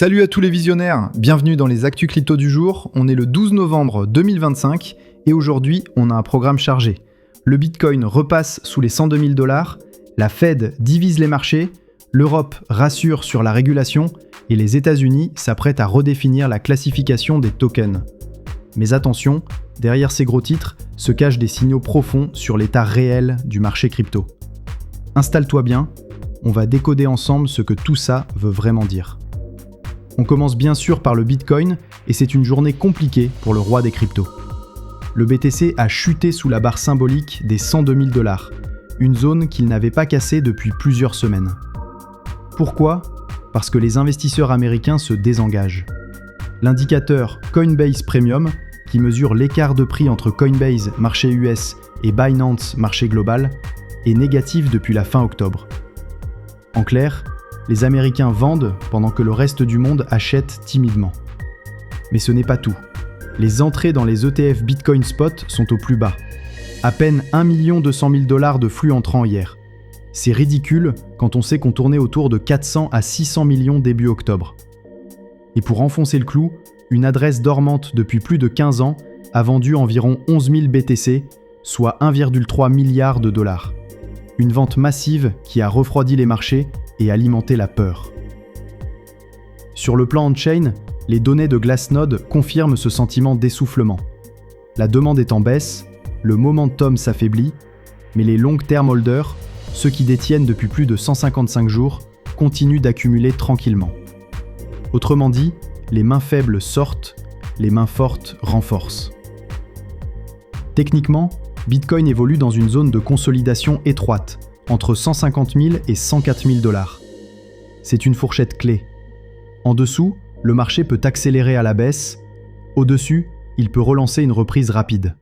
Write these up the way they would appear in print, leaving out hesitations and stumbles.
Salut à tous les visionnaires, bienvenue dans les Actus Crypto du jour. On est le 12 novembre 2025 et aujourd'hui on a un programme chargé. Le Bitcoin repasse sous les 102 000 $, la Fed divise les marchés, l'Europe rassure sur la régulation et les États-Unis s'apprêtent à redéfinir la classification des tokens. Mais attention, derrière ces gros titres se cachent des signaux profonds sur l'état réel du marché crypto. Installe-toi bien, on va décoder ensemble ce que tout ça veut vraiment dire. On commence bien sûr par le Bitcoin et c'est une journée compliquée pour le roi des cryptos. Le BTC a chuté sous la barre symbolique des 102 000 $, une zone qu'il n'avait pas cassée depuis plusieurs semaines. Pourquoi ? Parce que les investisseurs américains se désengagent. L'indicateur Coinbase Premium, qui mesure l'écart de prix entre Coinbase, marché US, et Binance, marché global, est négatif depuis la fin octobre. En clair, les Américains vendent pendant que le reste du monde achète timidement. Mais ce n'est pas tout. Les entrées dans les ETF Bitcoin Spot sont au plus bas. À peine 1 200 000 $ de flux entrants hier. C'est ridicule quand on sait qu'on tournait autour de 400 à 600 millions début octobre. Et pour enfoncer le clou, une adresse dormante depuis plus de 15 ans a vendu environ 11 000 BTC, soit 1,3 milliard de dollars. Une vente massive qui a refroidi les marchés et alimenté la peur. Sur le plan on-chain, les données de Glassnode confirment ce sentiment d'essoufflement. La demande est en baisse, le momentum s'affaiblit, mais les long-term holders, ceux qui détiennent depuis plus de 155 jours, continuent d'accumuler tranquillement. Autrement dit, les mains faibles sortent, les mains fortes renforcent. Techniquement, Bitcoin évolue dans une zone de consolidation étroite, entre 150 000 et 104 000 $. C'est une fourchette clé. En dessous, le marché peut accélérer à la baisse. Au-dessus, il peut relancer une reprise rapide.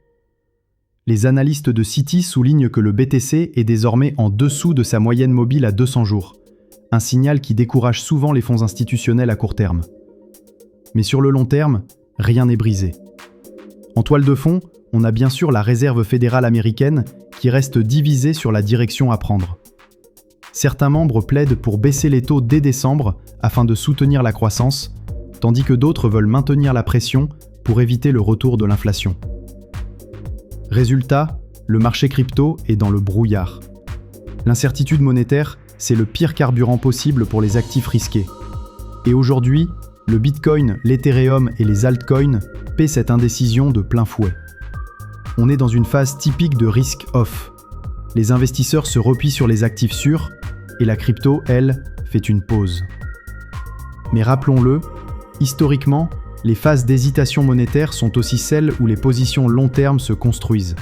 Les analystes de Citi soulignent que le BTC est désormais en dessous de sa moyenne mobile à 200 jours, un signal qui décourage souvent les fonds institutionnels à court terme. Mais sur le long terme, rien n'est brisé. En toile de fond, on a bien sûr la Réserve fédérale américaine qui reste divisée sur la direction à prendre. Certains membres plaident pour baisser les taux dès décembre afin de soutenir la croissance, tandis que d'autres veulent maintenir la pression pour éviter le retour de l'inflation. Résultat, le marché crypto est dans le brouillard. L'incertitude monétaire, c'est le pire carburant possible pour les actifs risqués. Et aujourd'hui, le Bitcoin, l'Ethereum et les altcoins paient cette indécision de plein fouet. On est dans une phase typique de risk-off. Les investisseurs se replient sur les actifs sûrs et la crypto, elle, fait une pause. Mais rappelons-le, historiquement, les phases d'hésitation monétaire sont aussi celles où les positions long terme se construisent.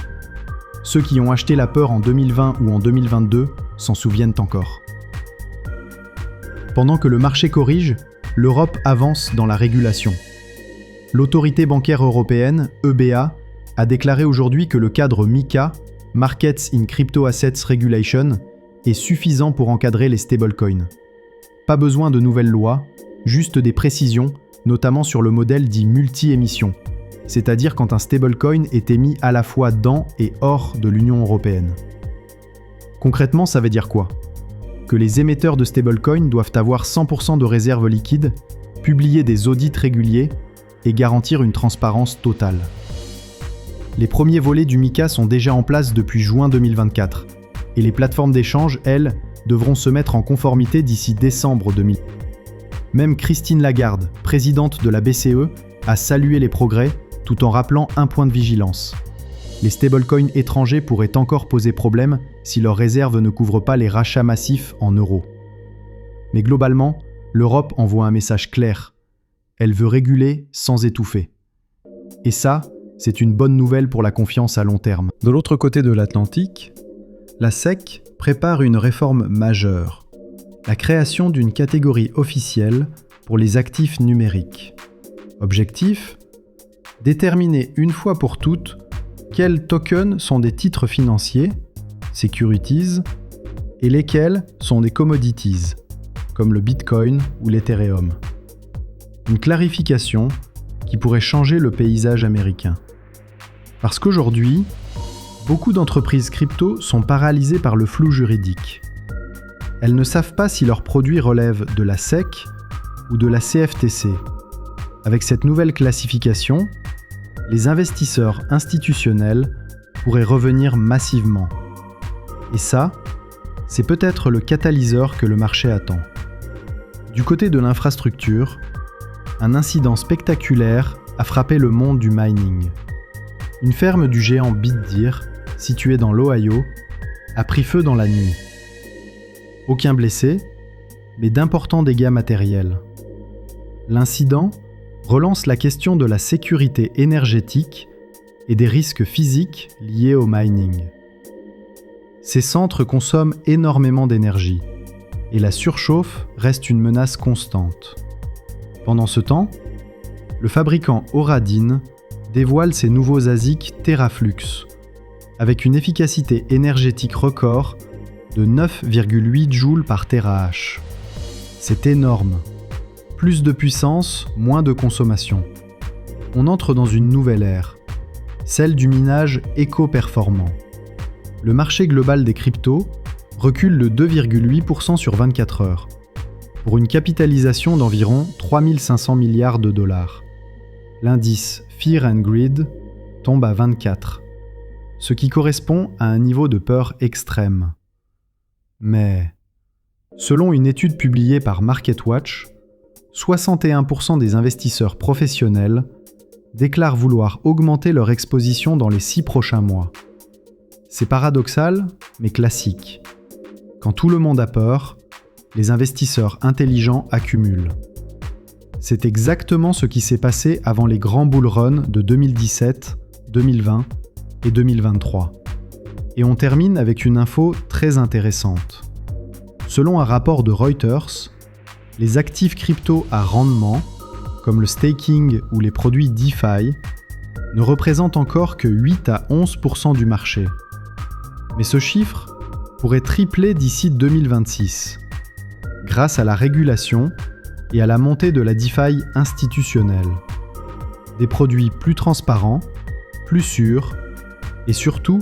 Ceux qui ont acheté la peur en 2020 ou en 2022 s'en souviennent encore. Pendant que le marché corrige, l'Europe avance dans la régulation. L'autorité bancaire européenne, EBA, a déclaré aujourd'hui que le cadre MiCA, Markets in Crypto Assets Regulation, est suffisant pour encadrer les stablecoins. Pas besoin de nouvelles lois, juste des précisions, notamment sur le modèle dit multi-émission, c'est-à-dire quand un stablecoin est émis à la fois dans et hors de l'Union européenne. Concrètement, ça veut dire quoi ? Que les émetteurs de stablecoins doivent avoir 100% de réserves liquides, publier des audits réguliers et garantir une transparence totale. Les premiers volets du MiCA sont déjà en place depuis juin 2024, et les plateformes d'échange, elles, devront se mettre en conformité d'ici décembre 2000. Même Christine Lagarde, présidente de la BCE, a salué les progrès, tout en rappelant un point de vigilance. Les stablecoins étrangers pourraient encore poser problème si leurs réserves ne couvrent pas les rachats massifs en euros. Mais globalement, l'Europe envoie un message clair. Elle veut réguler sans étouffer. Et ça, c'est une bonne nouvelle pour la confiance à long terme. De l'autre côté de l'Atlantique, la SEC prépare une réforme majeure, la création d'une catégorie officielle pour les actifs numériques. Objectif : déterminer une fois pour toutes quels tokens sont des titres financiers, securities, et lesquels sont des commodities, comme le Bitcoin ou l'Ethereum. Une clarification qui pourrait changer le paysage américain. Parce qu'aujourd'hui, beaucoup d'entreprises crypto sont paralysées par le flou juridique. Elles ne savent pas si leurs produits relèvent de la SEC ou de la CFTC. Avec cette nouvelle classification, les investisseurs institutionnels pourraient revenir massivement. Et ça, c'est peut-être le catalyseur que le marché attend. Du côté de l'infrastructure, un incident spectaculaire a frappé le monde du mining. Une ferme du géant Bitdeer, située dans l'Ohio, a pris feu dans la nuit. Aucun blessé, mais d'importants dégâts matériels. L'incident relance la question de la sécurité énergétique et des risques physiques liés au mining. Ces centres consomment énormément d'énergie et la surchauffe reste une menace constante. Pendant ce temps, le fabricant Auradine dévoile ses nouveaux ASIC Teraflux, avec une efficacité énergétique record de 9,8 joules par terahash. C'est énorme. Plus de puissance, moins de consommation. On entre dans une nouvelle ère, celle du minage éco-performant. Le marché global des cryptos recule de 2,8% sur 24 heures, pour une capitalisation d'environ 3500 milliards de dollars. L'indice Fear and Greed tombe à 24, ce qui correspond à un niveau de peur extrême. Mais, selon une étude publiée par MarketWatch, 61% des investisseurs professionnels déclarent vouloir augmenter leur exposition dans les 6 prochains mois. C'est paradoxal, mais classique. Quand tout le monde a peur, les investisseurs intelligents accumulent. C'est exactement ce qui s'est passé avant les grands bull runs de 2017, 2020 et 2023. Et on termine avec une info très intéressante. Selon un rapport de Reuters, les actifs crypto à rendement, comme le staking ou les produits DeFi, ne représentent encore que 8 à 11% du marché. Mais ce chiffre pourrait tripler d'ici 2026, grâce à la régulation et à la montée de la DeFi institutionnelle. Des produits plus transparents, plus sûrs et surtout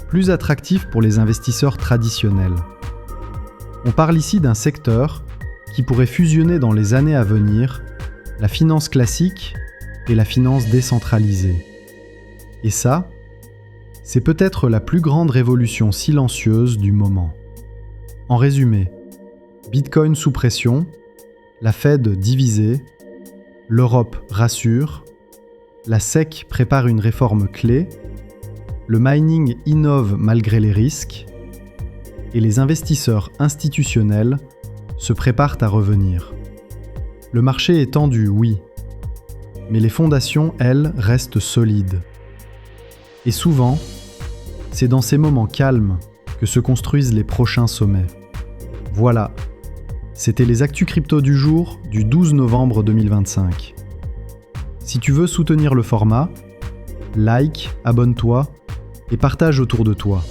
plus attractifs pour les investisseurs traditionnels. On parle ici d'un secteur qui pourrait fusionner dans les années à venir la finance classique et la finance décentralisée. Et ça, c'est peut-être la plus grande révolution silencieuse du moment. En résumé, Bitcoin sous pression, la Fed divisée, l'Europe rassure, la SEC prépare une réforme clé, le mining innove malgré les risques, et les investisseurs institutionnels se préparent à revenir. Le marché est tendu, oui, mais les fondations, elles, restent solides. Et souvent, c'est dans ces moments calmes que se construisent les prochains sommets. Voilà, c'était les actus crypto du jour du 12 novembre 2025. Si tu veux soutenir le format, like, abonne-toi et partage autour de toi.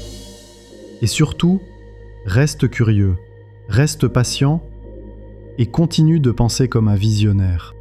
Et surtout, reste curieux, reste patient et continue de penser comme un visionnaire.